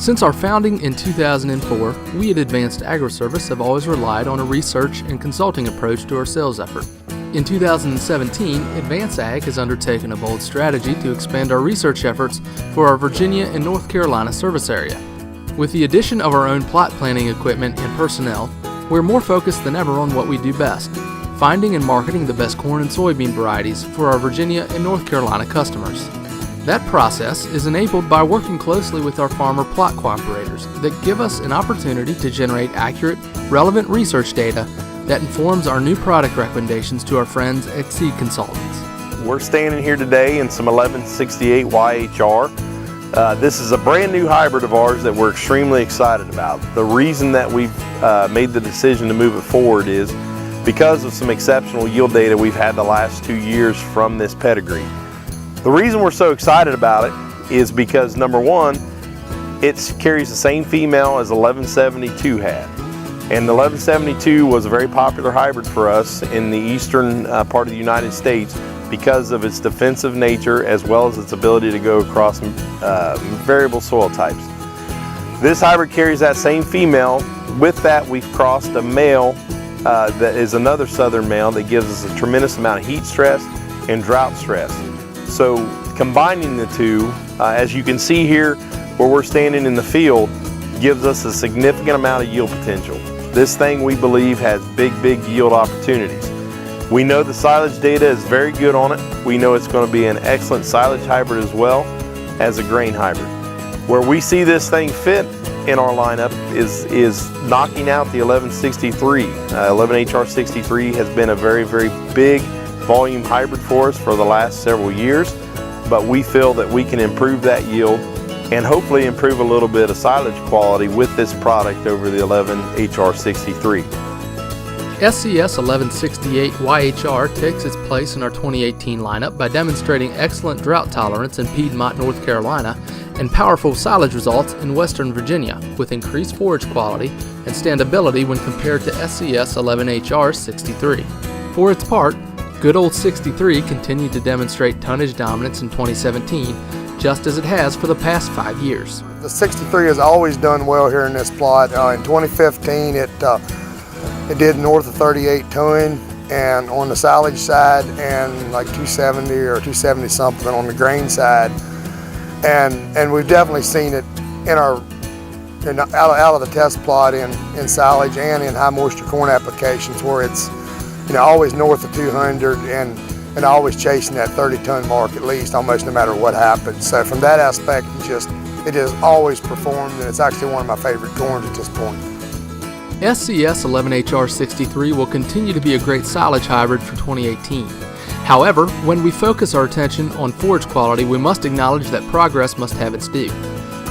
Since our founding in 2004, we at Advanced AgriService have always relied on a research and consulting approach to our sales effort. In 2017, Advanced Ag has undertaken a bold strategy to expand our research efforts for our Virginia and North Carolina service area. With the addition of our own plot planning equipment and personnel, we're more focused than ever on what we do best, finding and marketing the best corn and soybean varieties for our Virginia and North Carolina customers. That process is enabled by working closely with our farmer plot cooperators that give us an opportunity to generate accurate, relevant research data that informs our new product recommendations to our friends at Seed Consultants. We're standing here today in some 1168 YHR. This is a brand new hybrid of ours that we're extremely excited about. The reason that we've made the decision to move it forward is because of some exceptional yield data we've had the last 2 years from this pedigree. The reason we're so excited about it is because, number one, it carries the same female as 1172 had. And the 1172 was a very popular hybrid for us in the eastern part of the United States because of its defensive nature as well as its ability to go across variable soil types. This hybrid carries that same female. With that, we've crossed a male that is another southern male that gives us a tremendous amount of heat stress and drought stress. So combining the two, as you can see here where we're standing in the field, gives us a significant amount of yield potential. This thing we believe has big yield opportunities. We know the silage data is very good on it. We know it's going to be an excellent silage hybrid as well as a grain hybrid. Where we see this thing fit in our lineup is knocking out the 1163. 11HR63 has been a very big volume hybrid for us for the last several years, but we feel that we can improve that yield and hopefully improve a little bit of silage quality with this product over the 11HR63. SCS 1168 YHR takes its place in our 2018 lineup by demonstrating excellent drought tolerance in Piedmont, North Carolina, and powerful silage results in Western Virginia, with increased forage quality and standability when compared to SCS 11HR 63. For its part, good old 63 continued to demonstrate tonnage dominance in 2017, just as it has for the past 5 years. The 63 has always done well here in this plot. In 2015, it did north of 38 ton, and on the silage side, and like 270 or 270 something on the grain side. And we've definitely seen it in our out of the test plot in silage and in high moisture corn applications, where it's always north of 200 and always chasing that 30-ton mark at least, almost no matter what happens. So from that aspect, it has always performed, and it's actually one of my favorite corns at this point. SCS 11HR63 will continue to be a great silage hybrid for 2018. However, when we focus our attention on forage quality, we must acknowledge that progress must have its due.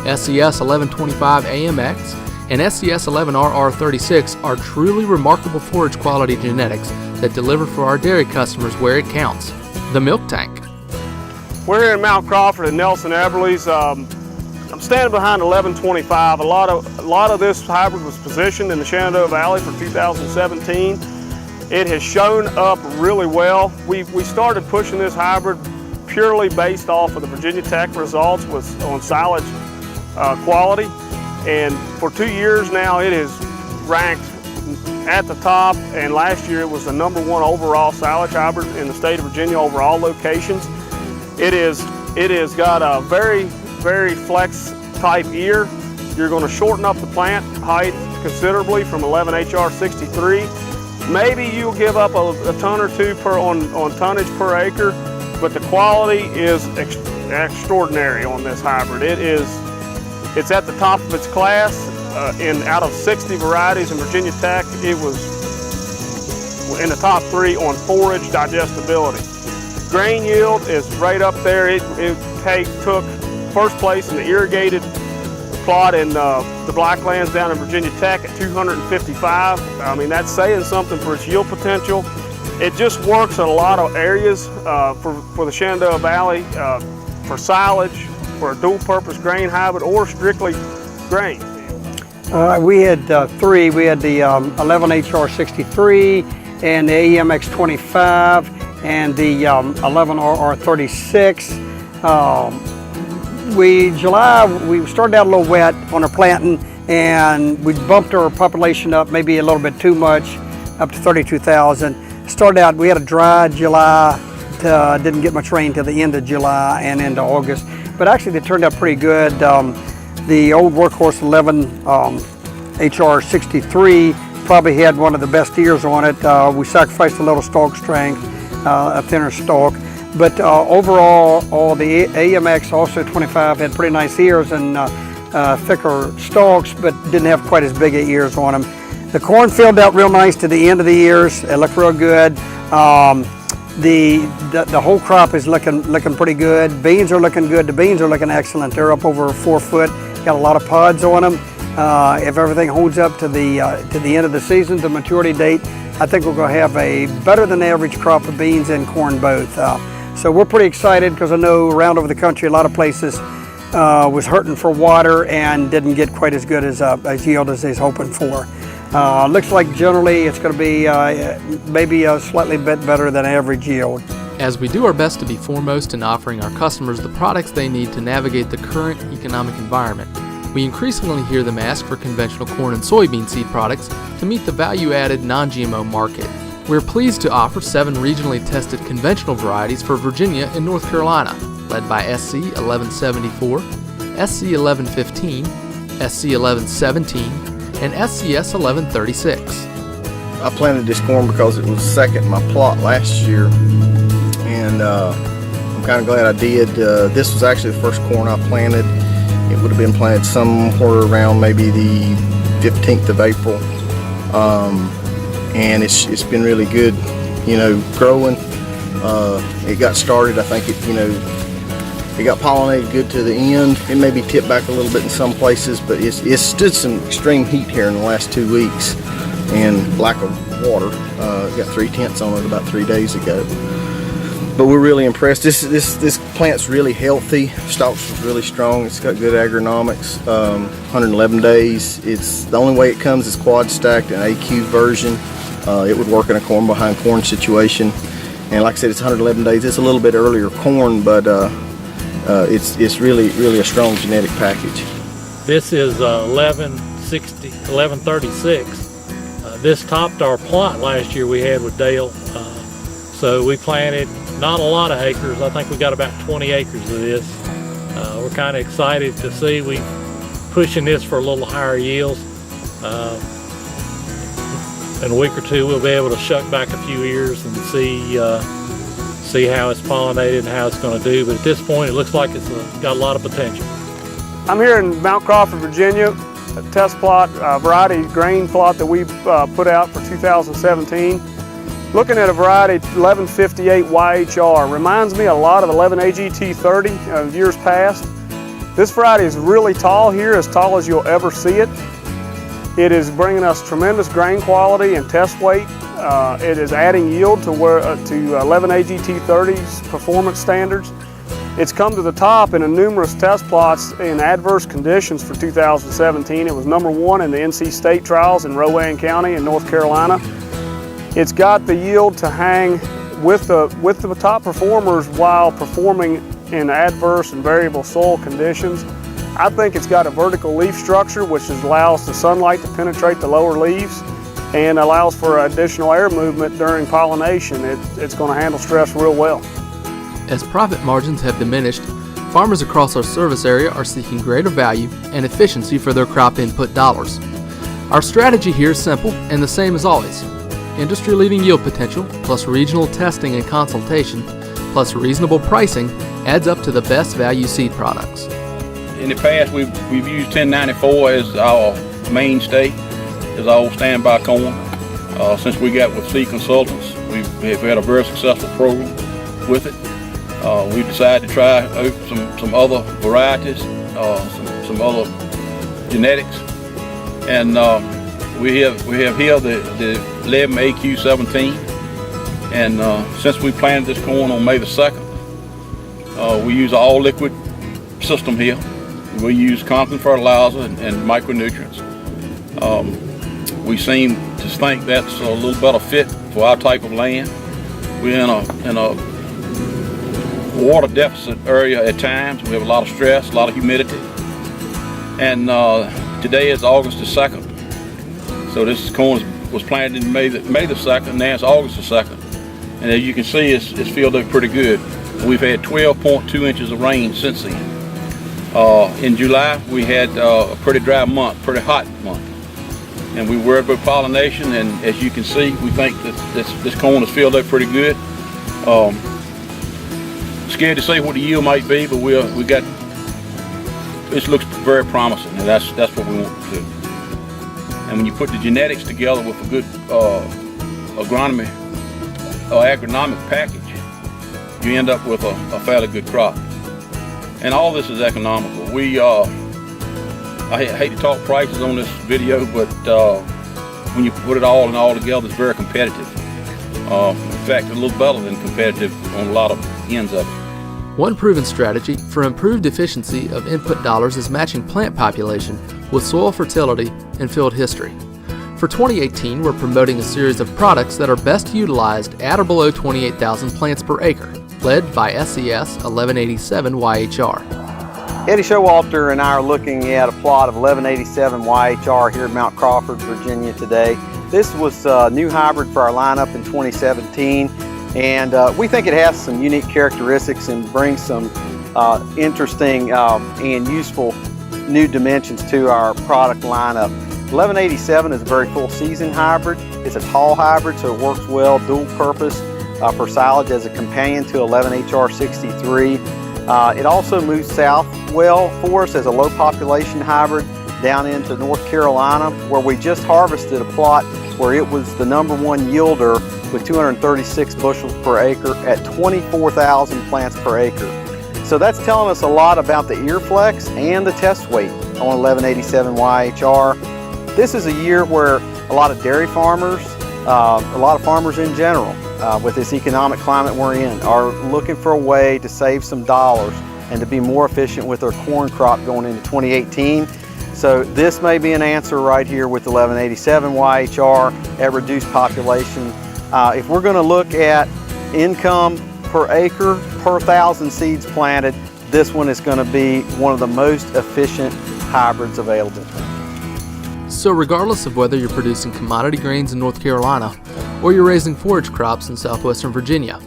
SCS 1125 AMX and SCS 11RR36 are truly remarkable forage quality genetics that deliver for our dairy customers where it counts, the milk tank. We're here in Mount Crawford at Nelson Eberle's. I'm standing behind 1125. A lot of this hybrid was positioned in the Shenandoah Valley for 2017. It has shown up really well. We started pushing this hybrid purely based off of the Virginia Tech results on silage quality. And for 2 years now, it has ranked at the top, and last year it was the #1 overall silage hybrid in the state of Virginia over all locations. It has got a very flex type ear. You're going to shorten up the plant height considerably from 11HR63. Maybe you'll give up a ton or two on tonnage per acre, but the quality is extraordinary on this hybrid. It's at the top of its class. Out of 60 varieties in Virginia Tech, it was in the top 3 on forage digestibility. Grain yield is right up there. It took first place in the irrigated plot in the Blacklands down in Virginia Tech at 255. I mean, that's saying something for its yield potential. It just works in a lot of areas for the Shenandoah Valley, for silage, for a dual-purpose grain hybrid, or strictly grain. We had 3. We had the 11HR63 and the AMX25 and the 11RR36. July, we started out a little wet on our planting, and we bumped our population up maybe a little bit too much, up to 32,000. Started out, we had a dry July, didn't get much rain till the end of July and into August, but actually they turned out pretty good. The old workhorse 11 HR 63 probably had one of the best ears on it. We sacrificed a little stalk strength, a thinner stalk, but overall, all the AMX also 25 had pretty nice ears and thicker stalks, but didn't have quite as big of ears on them. The corn filled out real nice to the end of the ears. It looked real good. The whole crop is looking pretty good. Beans are looking good. The beans are looking excellent. They're up over 4 foot. Got a lot of pods on them. If everything holds up to the end of the season, the maturity date, I think we're going to have a better than average crop of beans and corn both. So we're pretty excited because I know around over the country, a lot of places was hurting for water and didn't get quite as good as yield as they was hoping for. Looks like generally it's going to be maybe a slightly bit better than average yield. As we do our best to be foremost in offering our customers the products they need to navigate the current economic environment, we increasingly hear them ask for conventional corn and soybean seed products to meet the value-added non-GMO market. We're pleased to offer 7 regionally tested conventional varieties for Virginia and North Carolina, led by SC 1174, SC 1115, SC 1117, and SCS 1136. I planted this corn because it was second in my plot last year, and I'm kind of glad I did. This was actually the first corn I planted. It would have been planted somewhere around maybe the 15th of April, and it's been really good, growing. It got started, I think it got pollinated good to the end. It maybe tipped back a little bit in some places, but it's stood some extreme heat here in the last 2 weeks and lack of water. Got 3 tenths on it about 3 days ago. But we're really impressed. This plant's really healthy. Stalks are really strong. It's got good agronomics. 111 days. It's the only way it comes is quad stacked, an AQ version. It would work in a corn behind corn situation. And like I said, it's 111 days. It's a little bit earlier corn, but it's really a strong genetic package. This is 1136. This topped our plot last year we had with Dale. So we planted not a lot of acres. I think we got about 20 acres of this. We're kind of excited to see we pushing this for a little higher yields. In a week or two, we'll be able to shuck back a few ears and see how it's pollinated and how it's going to do. But at this point, it looks like it's got a lot of potential. I'm here in Mount Crawford, Virginia, a test plot, variety grain plot that we put out for 2017. Looking at a variety 1158 YHR. Reminds me a lot of 11 AGT30 of years past. This variety is really tall here, as tall as you'll ever see it. It is bringing us tremendous grain quality and test weight. It is adding yield to 11 AGT30's performance standards. It's come to the top in numerous test plots in adverse conditions for 2017. It was #1 in the NC State trials in Rowan County in North Carolina. It's got the yield to hang with the top performers while performing in adverse and variable soil conditions. I think it's got a vertical leaf structure which allows the sunlight to penetrate the lower leaves and allows for additional air movement during pollination. It's going to handle stress real well. As profit margins have diminished, farmers across our service area are seeking greater value and efficiency for their crop input dollars. Our strategy here is simple and the same as always. Industry-leading yield potential, plus regional testing and consultation, plus reasonable pricing adds up to the best value seed products. In the past, we've used 1094 as our mainstay, as our old standby corn. Since we got with Seed Consultants, we've had a very successful program with it. We decided to try out some other varieties, some other genetics, and we have here the 11 AQ17. And since we planted this corn on May the 2nd, we use an all-liquid system here. We use Conklin fertilizer and micronutrients. We seem to think that's a little better fit for our type of land. We're in a water deficit area at times. We have a lot of stress, a lot of humidity. And today is August the 2nd. So this corn was planted in May the 2nd, now it's August the 2nd. And as you can see, it's filled up pretty good. We've had 12.2 inches of rain since then. In July, we had a pretty dry month, pretty hot month. And we worried about pollination, and as you can see, we think that this corn is filled up pretty good. Scared to say what the yield might be, but this looks very promising, and that's what we want to do. And when you put the genetics together with a good agronomic package, you end up with a fairly good crop. And all this is economical. I hate to talk prices on this video, but when you put it all together, it's very competitive. In fact, a little better than competitive on a lot of ends of it. One proven strategy for improved efficiency of input dollars is matching plant population with soil fertility and field history. For 2018, we're promoting a series of products that are best utilized at or below 28,000 plants per acre, led by SCS 1187 YHR. Eddie Showalter and I are looking at a plot of 1187 YHR here in Mount Crawford, Virginia today. This was a new hybrid for our lineup in 2017, and we think it has some unique characteristics and brings some interesting and useful new dimensions to our product lineup. 1187 is a very full season hybrid. It's a tall hybrid, so it works well dual purpose for silage as a companion to 11HR63. It also moves south well for us as a low population hybrid down into North Carolina, where we just harvested a plot where it was the #1 yielder with 236 bushels per acre at 24,000 plants per acre. So that's telling us a lot about the ear flex and the test weight on 1187 YHR. This is a year where a lot of dairy farmers, a lot of farmers in general, with this economic climate we're in, are looking for a way to save some dollars and to be more efficient with their corn crop going into 2018. So this may be an answer right here with 1187 YHR at reduced population. If we're going to look at income per acre per 1,000 seeds planted, this one is going to be one of the most efficient hybrids available. So regardless of whether you're producing commodity grains in North Carolina or you're raising forage crops in southwestern Virginia,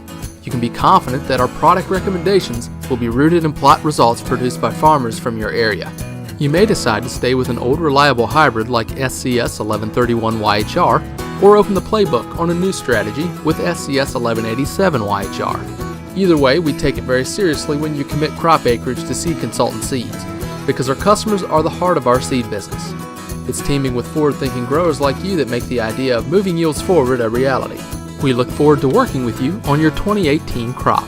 you can be confident that our product recommendations will be rooted in plot results produced by farmers from your area. You may decide to stay with an old reliable hybrid like SCS 1131 YHR, or open the playbook on a new strategy with SCS 1187 YHR. Either way, we take it very seriously when you commit crop acreage to Seed Consultant Seeds, because our customers are the heart of our seed business. It's teaming with forward-thinking growers like you that make the idea of moving yields forward a reality. We look forward to working with you on your 2018 crop.